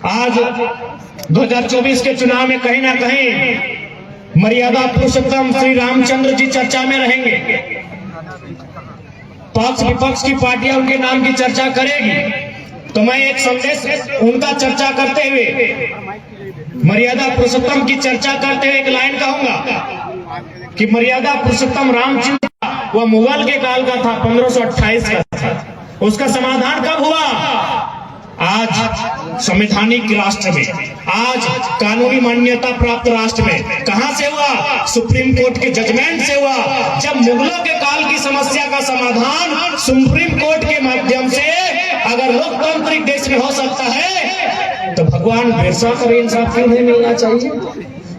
आज 2024 के चुनाव में कहीं ना कहीं मर्यादा पुरुषोत्तम श्री रामचंद्र जी चर्चा में रहेंगे। पक्ष विपक्ष की पार्टियां उनके नाम की चर्चा करेगी, तो मैं एक संदेश उनका चर्चा करते हुए, मर्यादा पुरुषोत्तम की चर्चा करते हुए एक लाइन कहूंगा कि मर्यादा पुरुषोत्तम रामचंद्र वह मुगल के काल का था, 1528 का था। उसका समाधान कब हुआ? आज संवैधानिक राष्ट्र में, आज कानूनी मान्यता प्राप्त राष्ट्र में। कहां से हुआ? सुप्रीम कोर्ट के जजमेंट से हुआ। जब मुगलों के काल की समस्या का समाधान सुप्रीम कोर्ट के माध्यम से अगर लोकतांत्रिक देश में हो सकता है, तो भगवान बिरसा को भी इंसाफ क्यों नहीं मिलना चाहिए?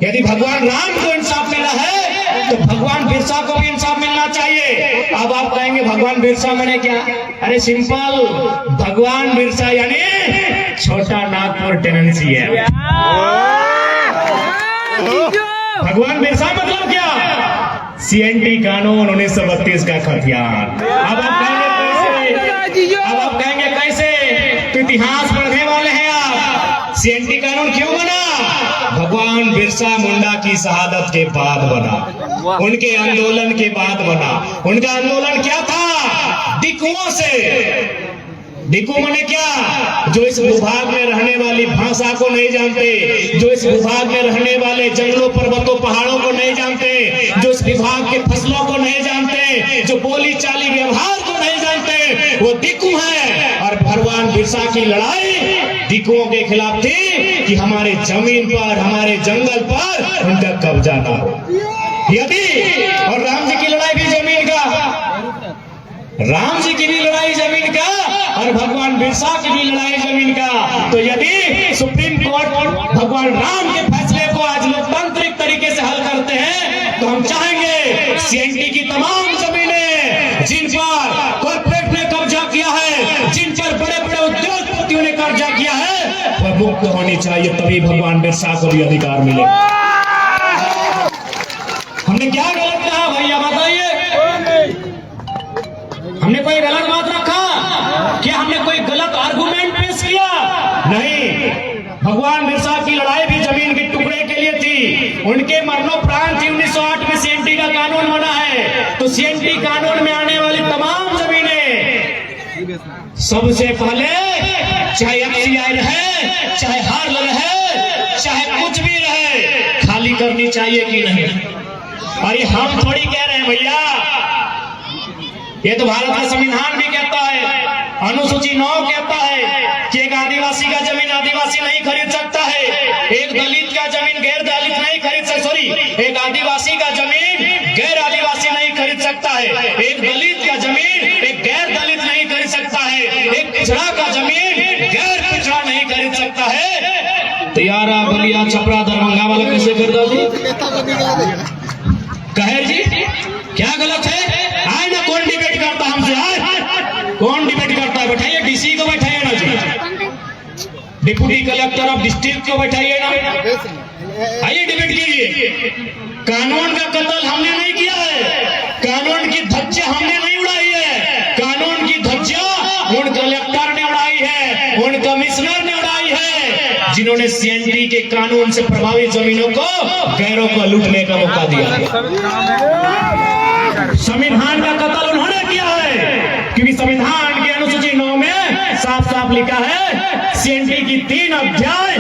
यदि भगवान राम को इंसाफ मिला है, तो भगवान बिरसा को भी इंसाफ मिलना चाहिए। अब आप कहेंगे भगवान बिरसा मैंने क्या? अरे सिंपल, भगवान बिरसा यानी छोटा नागपुर टेनेंसी है। भगवान बिरसा मतलब क्या? CNT कानून 1932 का खतियान। अब आप कहेंगे कैसे? तो इतिहास पढ़ने वाले हैं आप। CNT कानून क्यों बना? भगवान बिरसा मुंडा की शहादत के बाद बना, उनके आंदोलन के बाद बना। उनका आंदोलन क्या था? डिकुओं से। डिकू माने क्या? जो इस भूभाग में रहने वाली भाषा को नहीं जानते, जो इस भूभाग में रहने वाले जंगलों पर्वतों पहाड़ों को नहीं जानते, जो इस विभाग के फसलों को नहीं जानते, जो बोली चाली व्यवहार को नहीं जानते, वो डिकू है। और भगवान बिरसा की लड़ाई डिकुओं के खिलाफ थी कि हमारे जमीन पर, हमारे जंगल पर उनका कब्जा ना हो। यदि और राम जी की लड़ाई भी जमीन का, राम जी की भी लड़ाई जमीन का और भगवान बिरसा की भी लड़ाई जमीन का। तो यदि सुप्रीम कोर्ट भगवान राम के फैसले को आज लोकतांत्रिक तरीके से हल करते हैं, तो हम चाहेंगे CNT की तमाम जमीनें जिन पर कॉर्पोरेट ने कब्जा किया है, जिन पर बड़े बड़े उद्योगपतियों ने कब्जा किया है, वह मुक्त होनी चाहिए। तभी भगवान बिरसा को भी अधिकार मिलेगा। हमने क्या गलत कहा भैया बताइए? हमने कोई गलत बात रखा क्या? हमने कोई गलत आर्गुमेंट पेश किया? नहीं। भगवान बिरसा की लड़ाई भी जमीन के टुकड़े के लिए थी। उनके मरणोपरांत 1908 में CNT का कानून बना है। तो CNT कानून में आने वाली तमाम जमीनें सबसे पहले, चाहे FCI रहे, चाहे हार्ल रहे, चाहे कुछ भी रहे, खाली करनी चाहिए कि नहीं? अरे हम थोड़ी कह रहे हैं भैया, ये तो भारत का संविधान भी कहता है, अनुसूची 9 कहता है कि एक आदिवासी का जमीन आदिवासी नहीं खरीद सकता है, एक दलित का जमीन गैर दलित नहीं खरीद सकता, एक आदिवासी का जमीन गैर आदिवासी नहीं खरीद सकता है, एक दलित का जमीन एक गैर दलित नहीं खरीद सकता है, एक पिछड़ा का जमीन गैर पिछड़ा नहीं खरीद सकता है। तो यारा बलिया छपरा दरभंगा वाला कैसे करता जी? कहे जी क्या गलत है? आए ना, कौन डिबेट करता हमसे? आए, कौन डिबेट करता है? बैठाइए DC को, बैठाइए ना जी, डिप्टी कलेक्टर ऑफ डिस्ट्रिक्ट को बैठाइए ना, आइए डिबेट कीजिए। कानून का कत्ल हमने नहीं किया है, कानून की धज्जियां हमने नहीं उड़ाई है, कानून की धज्जियां उन कलेक्टर ने उड़ाई है, उन कमिश्नर ने उड़ाई है, जिन्होंने CNT के कानून से प्रभावित जमीनों को गैरों को लूटने का मौका दिया। संविधान का कत्ल उन्होंने किया है, क्योंकि संविधान के अनुसूची 9 में साफ साफ लिखा है, CNT की 3 अध्याय,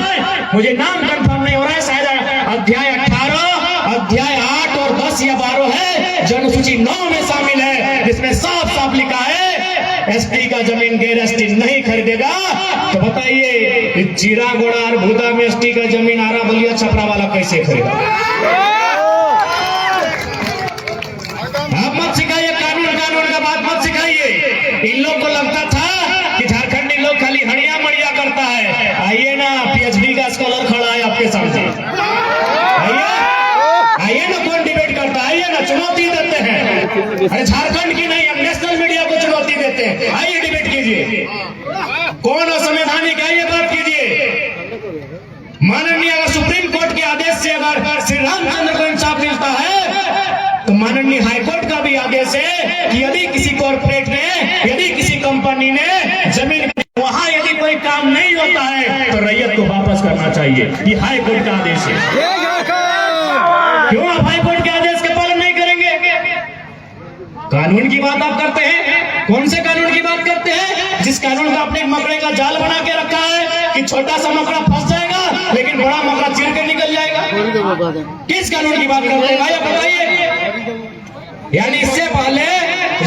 मुझे नाम कंफर्म नहीं हो रहा है, शायद अध्याय 18, अध्याय 8 और 10 या 12 है, जो अनुसूची 9 में शामिल है, जिसमें साफ साफ लिखा है ST का जमीन गैर ST नहीं खरीदेगा। तो बताइए चिरा गोड़ा और भूदा में ST का जमीन आरा बलिया छपरा वाला कैसे खरीदा? आप मत सिखाइए, कानून का बात मत सिखाइए। इन लोग को लगता था कि झारखंडी लोग खाली हड़िया मड़िया करता है। आइए ना, PhD का स्कॉलर खड़ा है आपके सामने, आइए ना, कौन डिबेट करता है? आइए ना, चुनौती देते हैं। अरे झारखंड की नहीं, हम नेशनल मीडिया को चुनौती देते हैं। आइए डिबेट कीजिए, कौन असंवैधानिक है ये बात कीजिए। माननीय अगर सुप्रीम कोर्ट के आदेश से अगर श्री रामचंद्र को इंसाफ मिलता है, तो माननीय हाईकोर्ट का भी आदेश है कि यदि किसी कॉर्पोरेट ने, यदि किसी कंपनी ने जमीन, वहां यदि कोई काम नहीं होता है, तो रैयत को वापस करना चाहिए। ये हाई कोर्ट का आदेश है। क्यों आप हाई कोर्ट के आदेश का पालन नहीं करेंगे? कानून की बात आप करते हैं, कौन से कानून की बात करते हैं? जिस कानून का आपने मकड़े का जाल बना के रखा है कि छोटा सा मकड़ा फंस जाएगा लेकिन बड़ा मकड़ा चीर के निकल जाएगा। किस कानून की बात करते हैं भाई, बताइए। यानी इससे पहले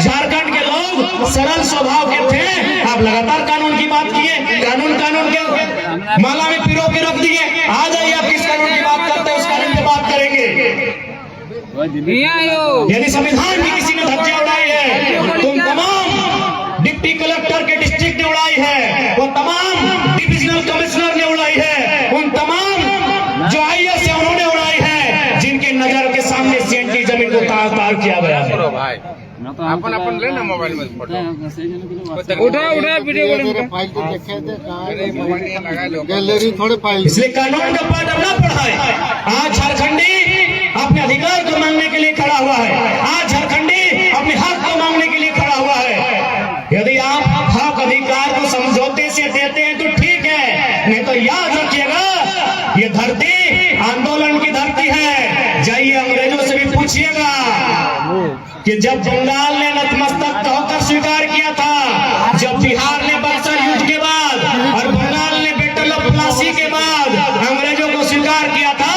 झारखंड के लोग सरल स्वभाव के थे, आप लगातार कानून की बात किए, कानून के माला में पिरो के रख दिए। आ जाइए, आप किस कानून की बात करते हैं उस कानून की बात करेंगे। यानी संविधान की किसी ने धज्जियां उड़ाई है, तुम तमाम डिप्टी कलेक्टर के डिस्ट्रिक्ट ने उड़ाई है, वो तमाम डिविजनल कमिश्नर ने उड़ाई है, उन तमाम जो IAS है उन्होंने उड़ाई है, जिनके नजर के सामने सीएनटी जमीन को तार किया गया है। अपन लेना मोबाइल में फोटो उठा वीडियो गैलरी थोड़े फाइल, इसलिए कानून का पाठ अपना पढ़ाए। आज झारखंडी अपने अधिकार को मांगने के लिए खड़ा हुआ है, आज झारखंडी अपने हक को मांगने के लिए खड़ा हुआ है। यदि आप हक अधिकार को समझौते से देते हैं तो ठीक है, नहीं तो याद रखिएगा ये धरती आंदोलन की धरती है। जाइए अंग्रेजों से भी पूछिएगा कि जब बंगाल ने नतमस्तक होकर स्वीकार किया था, जब बिहार ने बक्सर युद्ध के बाद और बंगाल ने बैटल ऑफ प्लासी के बाद अंग्रेजों को स्वीकार किया था,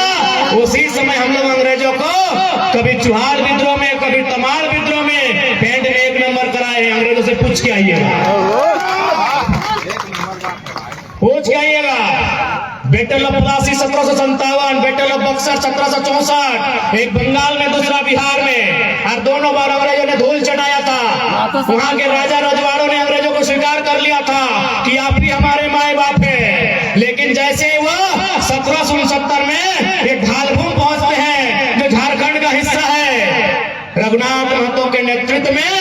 उसी समय हम लोग अंग्रेजों को कभी चुहार विद्रोह में, कभी तमाड़ विद्रोह में पेंट में 1 नंबर कराए हैं। अंग्रेजों से पूछ के आइएगा, पूछ के आइएगा। Battle of Plassey 1757, battle of Buxar 1764, एक बंगाल में दूसरा बिहार में, और दोनों बार अंग्रेजों ने धूल चढ़ाया था। वहां के राजा रजवाड़ों ने अंग्रेजों को स्वीकार कर लिया था कि आप ही हमारे माए बाप है। लेकिन जैसे ही वह 1769 में एक ढालभूम पहुंचते हैं जो झारखंड का हिस्सा है, रघुनाथ महतो के नेतृत्व में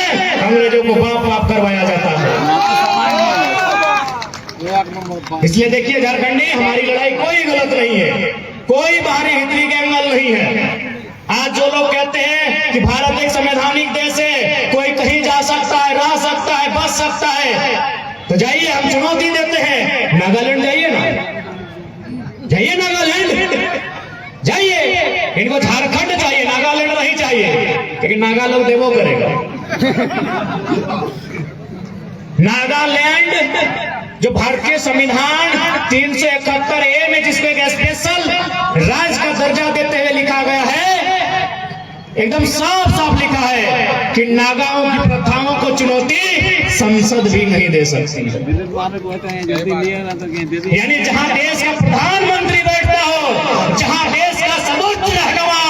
अंग्रेजों को बाप करवाया जाता है। इसलिए देखिए झारखंडी, हमारी लड़ाई कोई गलत नहीं है, कोई बाहरी हितरी के एंगल नहीं है। आज जो लोग कहते हैं कि भारत एक संवैधानिक देश है, कोई कहीं जा सकता है, रह सकता है, बच सकता है, तो जाइए, हम चुनौती देते हैं। नागालैंड जाइए ना, जाइए नागालैंड, जाइए। इनको झारखंड चाहिए, नागालैंड नहीं चाहिए, क्योंकि नागा लोग देवो करेगा। नागालैंड जो भारतीय संविधान 371A में जिसको एक स्पेशल राज्य का दर्जा देते हुए लिखा गया है, एकदम साफ साफ लिखा है कि नागाओं की प्रथाओं को चुनौती संसद भी नहीं दे सकती। यानी जहां देश का प्रधानमंत्री बैठता हो, जहां देश का सर्वोच्च रहनुमा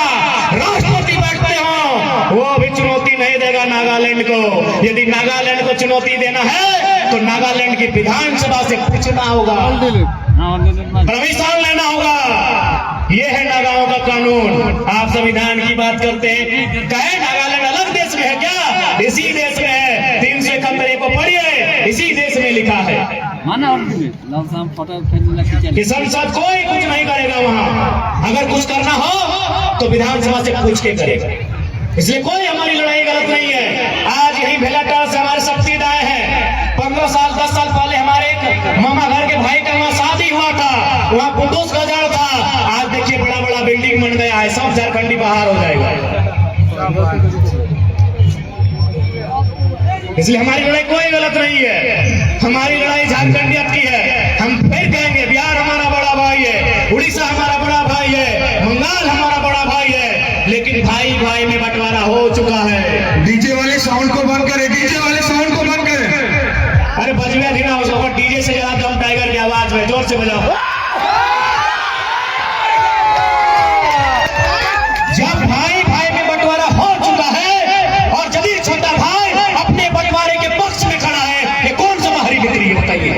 राष्ट्रपति बैठते हो, वो भी चुनौती नहीं देगा नागालैंड को। यदि नागालैंड को चुनौती देना है तो नागालैंड की विधानसभा से पूछना होगा, परमिशन लेना होगा। ये है नागाओं का कानून। आप संविधान की बात करते हैं, कहे नागालैंड अलग देश में है क्या? इसी देश में है। 371 को पढ़िए, इसी देश में लिखा है कि संसद कोई कुछ नहीं करेगा वहां। अगर कुछ करना हो तो विधानसभा से पूछ के करेगा। इसलिए कोई हमारी लड़ाई गलत नहीं है। आज यही भेलाटाल से हमारे शक्ति दाए हैं। 15 साल 10 साल पहले हमारे एक मामा घर के भाई का वहाँ शादी हुआ था, वहाँ पुटूस का जड़ था। आज देखिए बड़ा बड़ा बिल्डिंग बन गया है, सब झारखंडी बाहर हो जाएगा। इसलिए हमारी लड़ाई कोई गलत नहीं है, हमारी लड़ाई झारखंडियत की है। हम फिर कहेंगे बिहार हमारा बड़ा भाई है, उड़ीसा हमारा बड़ा भाई है, बंगाल हमारा बड़ा भाई है, लेकिन भाई भाई में बंटवारा हो चुका है। डीजे वाले साउंड को बंद करें, डीजे वाले साउंड को बंद करें। अरे बजवे भी ना हो सको, डीजे से ज्यादा दम टाइगर की आवाज में, जोर से बजाओ। जब भाई भाई में बंटवारा हो चुका है और यदि छोटा भाई अपने बंटवारे के पक्ष में खड़ा है, ये कौन सा बाहरी बिक्री है बताइए?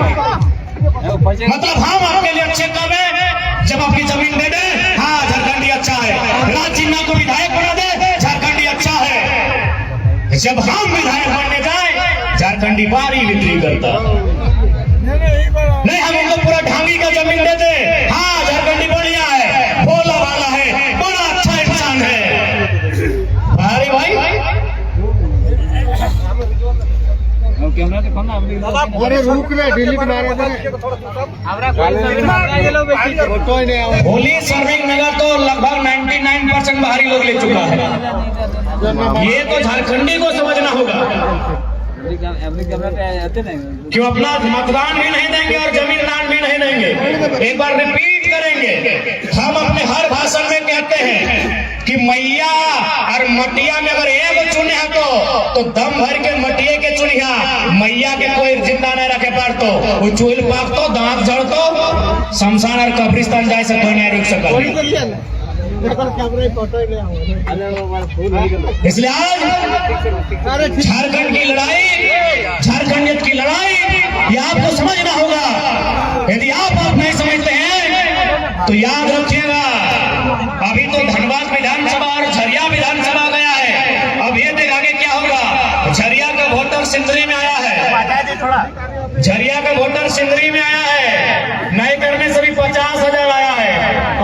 मतलब हम आपके लिए अच्छे कब है जब आपकी जमीन दे दे, हाँ झारखंडी अच्छा है। राज जिन्ना को विधायक बना दे, झारखंडी अच्छा है। जब हम विधायक बनने जाए, झारखंडी बारी बिक्री करता नहीं। हम उनको पूरा ढांगी का जमीन देते, हाँ झारखंडी बढ़िया है, भोला भाला है, बड़ा अच्छा इंसान है। अरे भाई अरे रुक रे डिलीट मारे होली सर्विंग नगर तो लगभग 99% बाहरी लोग ले चुका है। ये तो झारखंडी को समझना होगा कि अपना मतदान भी नहीं देंगे और जमीन दान भी नहीं देंगे। एक बार रिपीट करेंगे, हम अपने हर भाषण में कहते हैं कि मैया और मटिया में अगर एक चुने है तो दम भर के मटिए के चुनिया, मैया के कोई जिंदा नहीं रखे पार तो वो चूल पाक तो दांत झड़ तो शमशान और कब्रिस्तान जाए से कोई नहीं रुक सकता। इसलिए आज झारखंड की लड़ाई, झारखंडियत की लड़ाई, ये आपको समझना होगा। यदि आप नहीं समझते हैं तो याद रखिएगा, अभी तो धनबाद विधानसभा और झरिया विधानसभा गया है, अब ये देख आगे क्या होगा। झरिया का वोटर सिंदरी में आया है, झरिया का वोटर सिंदरी में आया है, नए करने से भी 50,000 आया है।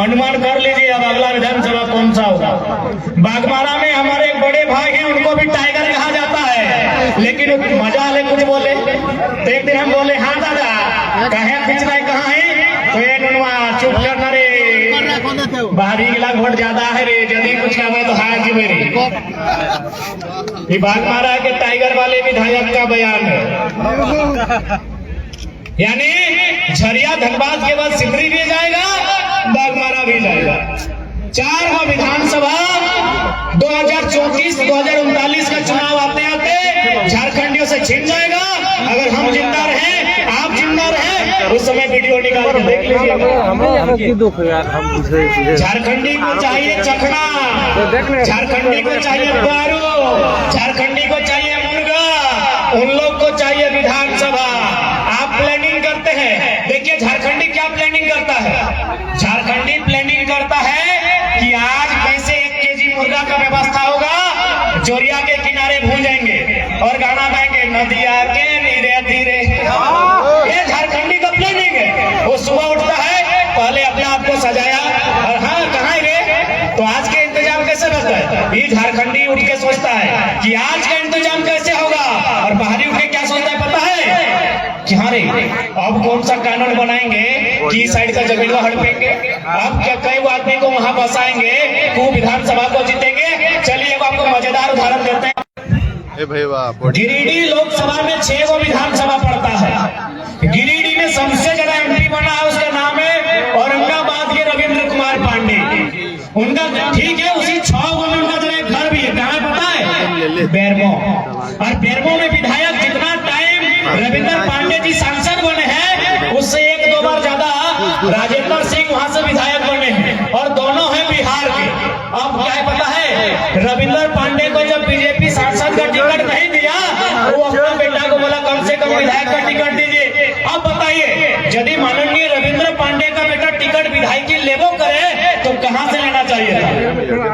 अनुमान कर लीजिए अब अगला विधानसभा कौन सा होगा। बागमारा में हमारे एक बड़े भाई हैं, उनको भी टाइगर कहा जाता है, लेकिन मजा ले कुछ बोले तो एक दिन हम बोले हाँ दादा कहे पिछड़ा कहाँ है तो ये नुनवा चुप करना रे, बाहरी इलाका वोट ज्यादा है रे, यदि कुछ काम है तो हार जी मेरी। ये बागमारा के टाइगर वाले विधायक का बयान है। यानी झरिया धनबाद के बाद सिमरी भी जाएगा, बागमारा भी जाएगा। 4 विधानसभा 2034-2039 का चुनाव आते आते झारखंडियों से छिन जाएगा। अगर हम जिंदा रहे, आप जिंदा रहे, उस समय वीडियो निकाल के देख लीजिए। झारखंडी को चाहिए चखना, झारखंडी को चाहिए दारू, झारखंडी को चाहिए मुर्गा, उन लोग को चाहिए विधानसभा। आप प्लानिंग करते हैं, देखिए झारखंडी क्या प्लानिंग करता है। झारखंडी प्लानिंग करता है कि आज कैसे 1 केजी मुर्गा का व्यवस्था होगा, जोरिया के किनारे भूंजेंगे और गाना गाएंगे नदिया के नीरे धीरे। ये झारखंडी का प्लानिंग है। वो सुबह उठता है, पहले अपने आप को सजाया और हाँ कहाँ रे, तो आज के इंतजाम कैसे करता है। ये झारखंडी उठ के सोचता है कि आज का इंतजाम कैसे होगा, और बाहरी उठ के क्या सोचता है पता है कि हाँ रे अब कौन सा कानून बनाएंगे कि इस साइड का जमीन हड़पेंगे, अब क्या कई आदमी को वहां बसाएंगे, को विधानसभा को जीतेंगे। चलिए आपको मजेदार उदाहरण देते हैं। गिरिडीह लोकसभा में 6 विधानसभा पड़ता है। गिरिडीह में सबसे ज्यादा एमपी बना है, उसका नाम है औरंगाबाद के रविंद्र कुमार पांडे। उनका ठीक है, उसी 6 में उनका जो घर भी है, कहाँ पता है, बेरमो। और बेरमो में विधायक जितना टाइम रविंद्र पांडे जी सांसद बने हैं, उससे 1-2 बार ज्यादा राजेंद्र सिंह वहां से विधायक बने हैं, और दोनों हैं बिहार के। अब क्या है पता है, रविंद्र पांडे को जब बीजेपी सांसद का टिकट नहीं दिया, वो अपना बेटा को बोला कम से कम विधायक का टिकट दीजिए। अब बताइए, यदि माननीय रविंद्र पांडे का बेटा टिकट विधायक की लेबो करे तो कहां से लेना चाहिए था,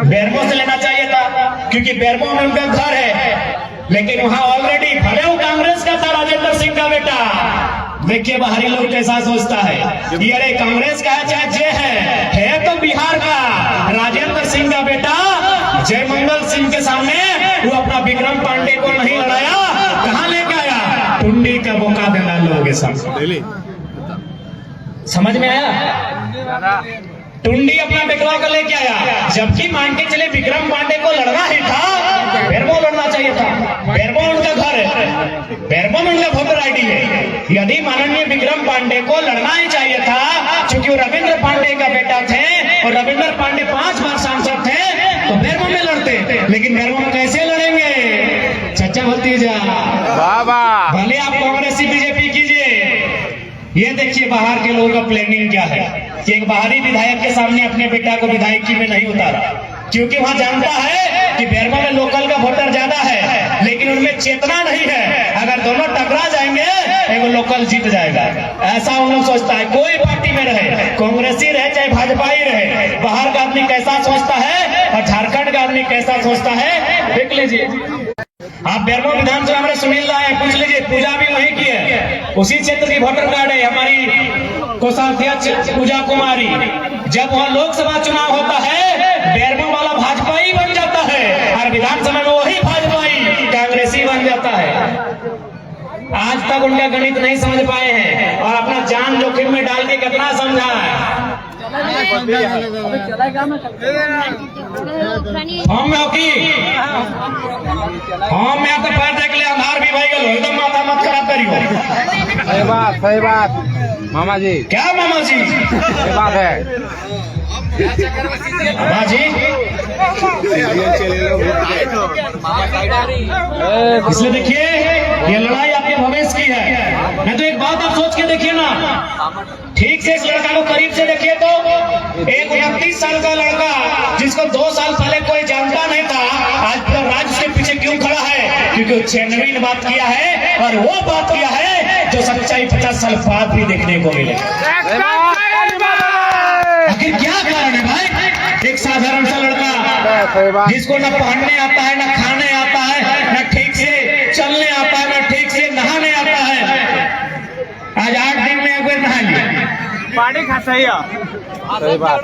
बेरमो से लेना चाहिए था, क्योंकि बेरमो में उनका घर है। लेकिन वहां ऑलरेडी भले वो कांग्रेस का था राजेंद्र सिंह का बेटा। देखिए बाहरी लोग कैसा सोचता है, ये कांग्रेस का है चाहे जे है तो बिहार का। राजेंद्र सिंह का बेटा जयमंगल सिंह के सामने वो अपना विक्रम पांडे को नहीं लड़ाया, कहां लेके आया, टुंडी का मौका देना लोगों के सामने। समझ में आया, टुंडी अपना बेटवा को लेके आया, जबकि मान के चले विक्रम पांडे को लड़ना ही था, बेरमो लड़ना चाहिए था। बेरमो उनका घर है, बेरमो में उनका वोटर आईडी है। यदि माननीय विक्रम पांडे को लड़ना ही चाहिए था, क्योंकि वो रविंद्र पांडे का बेटा थे और रविंद्र पांडे 5 बार सांसद थे, तो बेरमो में लड़ते। लेकिन बेरमो में कैसे लड़ेंगे, चचा भतीजा, भले आप कांग्रेसी बीजेपी कीजिए। ये देखिए बाहर के लोगों का प्लानिंग क्या है कि एक बाहरी विधायक के सामने अपने बेटा को विधायकी में नहीं उतारा, क्योंकि वहां जानता है कि बेरमो में लोकल का वोटर ज्यादा है, लेकिन उनमें चेतना नहीं है। अगर दोनों टकरा जाएंगे एगो लोकल जीत जाएगा, ऐसा उन लोग सोचता है। कोई पार्टी में रहे, कांग्रेसी रहे चाहे भाजपा ही रहे, बाहर का आदमी कैसा सोचता है और झारखंड का आदमी कैसा सोचता है, देख लीजिए। आप बेरमो विधानसभा में सुनील राय है, पूछ लीजिए, पूजा भी वहीं की है, उसी क्षेत्र की वोटर कार्ड है हमारी कोषाध्यक्ष पूजा कुमारी। जब वहाँ लोकसभा चुनाव होता है, बेरमो वाला भाजपा ही बन जाता है और विधानसभा में वही भाजपा ही कांग्रेसी बन जाता है। तक उनका गणित नहीं समझ पाए हैं और अपना जान जोखिम में डाल के कितना समझा है। हम में की हम में तो पैर देख ले अंधार भी भाई गलो एकदम माथा मत खराब करियो। सही बात मामा जी। क्या मामा जी? सही बात है मामा जी। इसलिए देखिए ये लड़ाई आपके भविष्य की है। मैं तो एक बात आप सोच के देखिए ना, ठीक से इस लड़का को करीब से देखिए तो एक 29 साल का लड़का जिसको 2 साल पहले कोई जानता नहीं था, आज पूरा राज्य उसके पीछे क्यों खड़ा है? क्योंकि वो जेन्युइन बात किया है और वो बात किया है जो सच्चाई 50 साल बाद भी देखने को मिले। आखिर क्या कारण है भाई? एक साधारण सा लड़का जिसको न पहनने आता है, न खाने आता है, न ठीक से चलने आता है, न ठीक से नहाने आता है, आज 8 दिन में एक बार नहा लिया। पानी खा सही है। सही बात।